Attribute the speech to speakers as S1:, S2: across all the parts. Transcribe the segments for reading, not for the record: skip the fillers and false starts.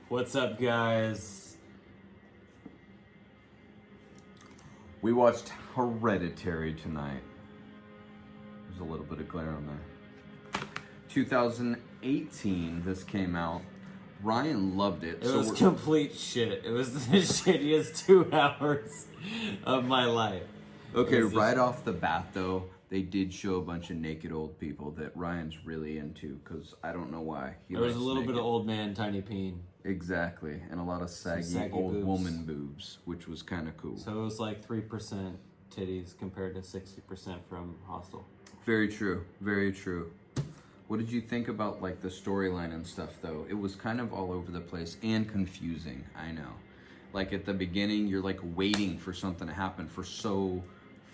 S1: What's up, guys?
S2: We watched Hereditary tonight. There's a little bit of glare on there. 2018, this came out. Ryan loved it.
S1: It was complete shit. It was the shittiest 2 hours of my life.
S2: Okay, right off the bat, though, they did show a bunch of naked old people that Ryan's really into, because I don't know why.
S1: There was a little bit of old man tiny peen.
S2: Exactly, and a lot of saggy old
S1: boobs.
S2: woman boobs, which was kind of cool.
S1: So it was like 3% titties compared to 60% from Hostel.
S2: Very true, very true. What did you think about like the storyline and stuff, though? It was kind of all over the place and confusing, I know. Like at the beginning, you're like waiting for something to happen for so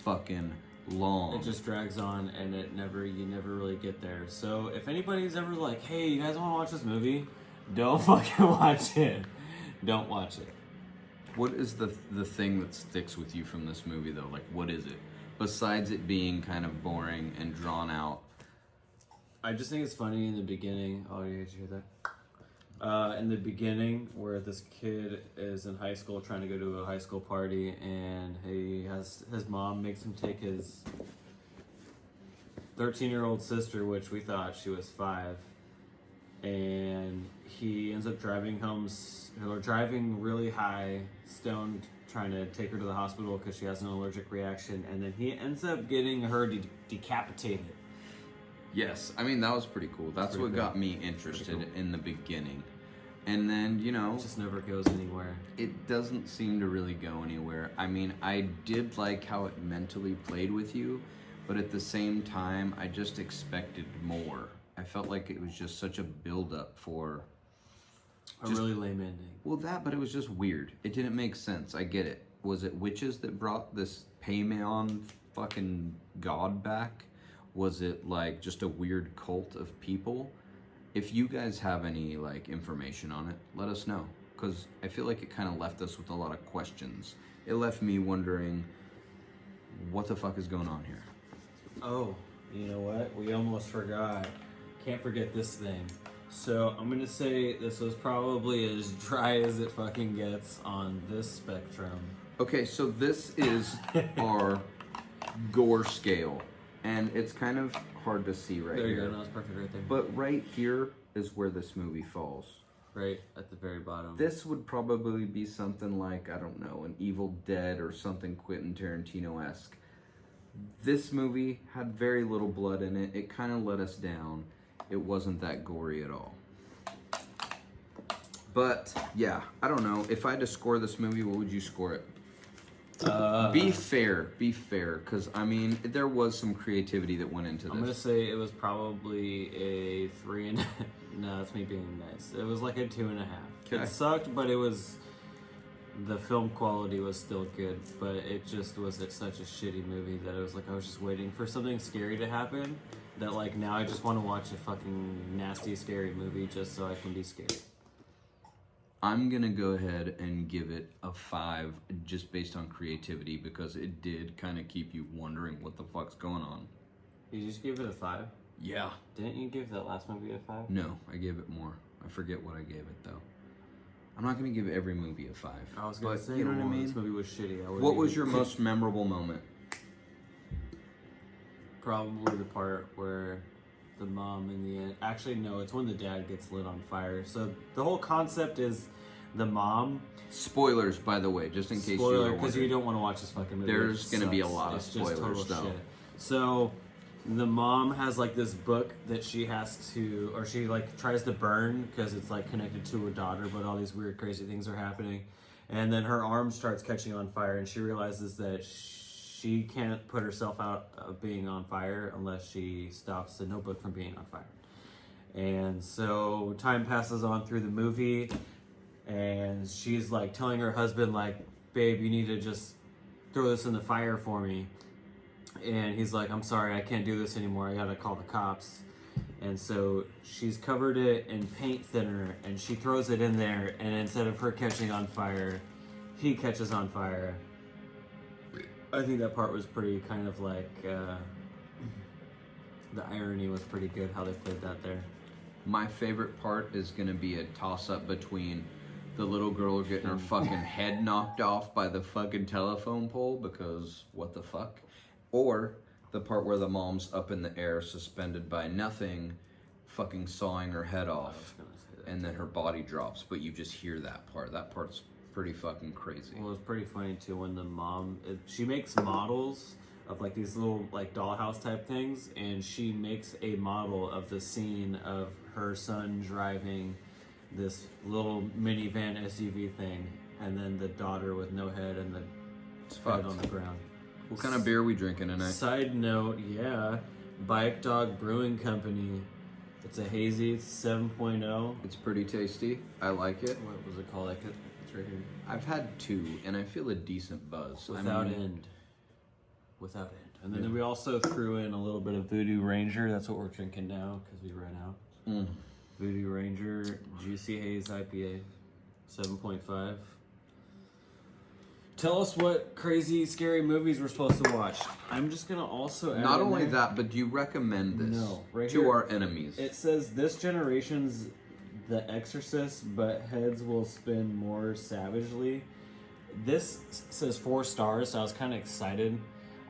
S2: fucking long.
S1: It just drags on, and you never really get there. So if anybody's ever like, hey, you guys want to watch this movie? Don't fucking watch it. Don't watch it.
S2: What is the thing that sticks with you from this movie, though? Like, what is it? Besides it being kind of boring and drawn out.
S1: I just think it's funny in the beginning. Oh, did you hear that? In the beginning, where this kid is in high school trying to go to a high school party, and his mom makes him take his 13-year-old sister, which we thought she was 5, and he ends up driving really high, stoned, trying to take her to the hospital because she has an allergic reaction, and then he ends up getting her decapitated.
S2: Yes, I mean, that was pretty cool. That's what got me interested in the beginning. And then, you know...
S1: It just never goes anywhere.
S2: It doesn't seem to really go anywhere. I mean, I did like how it mentally played with you, but at the same time, I just expected more. I felt like it was just such a build-up for...
S1: A really lame ending.
S2: Well, but it was just weird. It didn't make sense. I get it. Was it witches that brought this Paimon fucking god back? Was it like just a weird cult of people? If you guys have any like information on it, let us know. Because I feel like it kind of left us with a lot of questions. It left me wondering, what the fuck is going on here?
S1: Oh, you know what? We almost forgot. Can't forget this thing. So I'm gonna say this was probably as dry as it fucking gets on this spectrum.
S2: Okay, so this is our Gore Scale. And it's kind of hard to see right here.
S1: There you go, no, it's perfect right there.
S2: But right here is where this movie falls.
S1: Right at the very bottom.
S2: This would probably be something like, I don't know, an Evil Dead or something Quentin Tarantino-esque. This movie had very little blood in it. It kind of let us down. It wasn't that gory at all. But, yeah, I don't know. If I had to score this movie, what would you score it? Be fair, because, I mean, there was some creativity that went into this.
S1: I'm going to say it was probably a 3.5. No, that's me being nice. It was like a 2.5. Okay. It sucked, but the film quality was still good, but it just was such a shitty movie that it was like I was just waiting for something scary to happen, that like now I just want to watch a fucking nasty, scary movie just so I can be scared.
S2: I'm going to go ahead and give it a 5 just based on creativity, because it did kind of keep you wondering what the fuck's going on.
S1: You just give it a 5?
S2: Yeah.
S1: Didn't you give that last movie a 5?
S2: No, I gave it more. I forget what I gave it, though. I'm not going to give every movie a 5.
S1: I was going to say,
S2: you know what I mean?
S1: This movie was shitty.
S2: What was your most memorable moment?
S1: Probably the part where the mom in the end... Actually, no, it's when the dad gets lit on fire. So the whole concept is the mom...
S2: Spoilers, by the way, just in case you were wondering.
S1: Because you don't want to watch this fucking movie.
S2: There's going to be a lot of spoilers, though. Shit.
S1: So the mom has like this book that she has to... Or she like tries to burn because it's like connected to her daughter, but all these weird, crazy things are happening. And then her arm starts catching on fire, and she realizes that she can't put herself out of being on fire unless she stops the notebook from being on fire. And so time passes on through the movie. and she's like telling her husband like, babe, you need to just throw this in the fire for me. And he's like, I'm sorry, I can't do this anymore, I gotta call the cops. And so she's covered it in paint thinner, and she throws it in there, and instead of her catching on fire, he catches on fire. I think that part was pretty kind of like, the irony was pretty good, how they played that there.
S2: My favorite part is gonna be a toss-up between the little girl getting her fucking head knocked off by the fucking telephone pole, because what the fuck? Or the part where the mom's up in the air, suspended by nothing, fucking sawing her head off, and then her body drops, but you just hear that part. That part's pretty fucking crazy.
S1: Well, it was pretty funny too when the mom, she makes models of like these little like dollhouse type things, and she makes a model of the scene of her son driving this little minivan SUV thing, and then the daughter with no head and the head on the ground.
S2: What kind of beer are we drinking tonight?
S1: Side note, yeah, Bike Dog Brewing Company. It's a hazy, it's 7.0.
S2: It's pretty tasty. I like it.
S1: What was it called? It's right here.
S2: I've had 2, and I feel a decent buzz.
S1: Without end. And then we also threw in a little bit of Voodoo Ranger. That's what we're drinking now, because we ran out. Voodoo Ranger Juicy Haze IPA, 7.5. Tell us what crazy, scary movies we're supposed to watch. I'm just going to also add
S2: Not only that, but do you recommend this to
S1: here,
S2: our enemies?
S1: It says this generation's The Exorcist, but heads will spin more savagely. This says 4 stars, so I was kind of excited.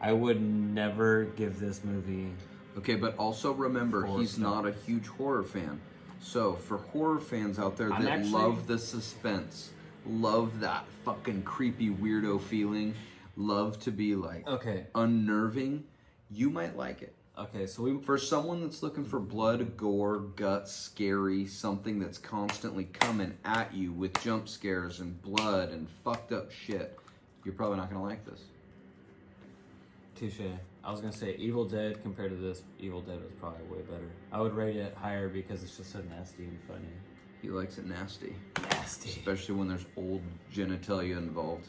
S1: I would never give this movie.
S2: Okay, but also remember, he's not a huge horror fan. So for horror fans out there that love the suspense, love that fucking creepy weirdo feeling, love to be like unnerving, you might like it.
S1: Okay, so
S2: for someone that's looking for blood, gore, guts, scary, something that's constantly coming at you with jump scares and blood and fucked up shit, you're probably not gonna like this.
S1: Touche. I was gonna say Evil Dead compared to this, Evil Dead was probably way better. I would rate it higher because it's just so nasty and funny.
S2: He likes it nasty.
S1: Nasty.
S2: Especially when there's old genitalia involved.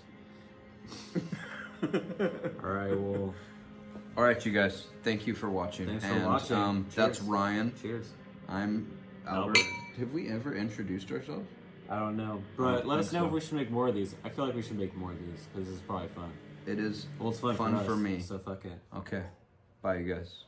S2: All right, you guys. Thank you for watching.
S1: Thanks for watching.
S2: That's Ryan.
S1: Cheers.
S2: I'm Albert. Have we ever introduced ourselves?
S1: I don't know. But let us know if we should make more of these. I feel like we should make more of these because this is probably fun.
S2: It is.
S1: Well, it's fun for
S2: me.
S1: So fuck it.
S2: Okay. Bye, you guys.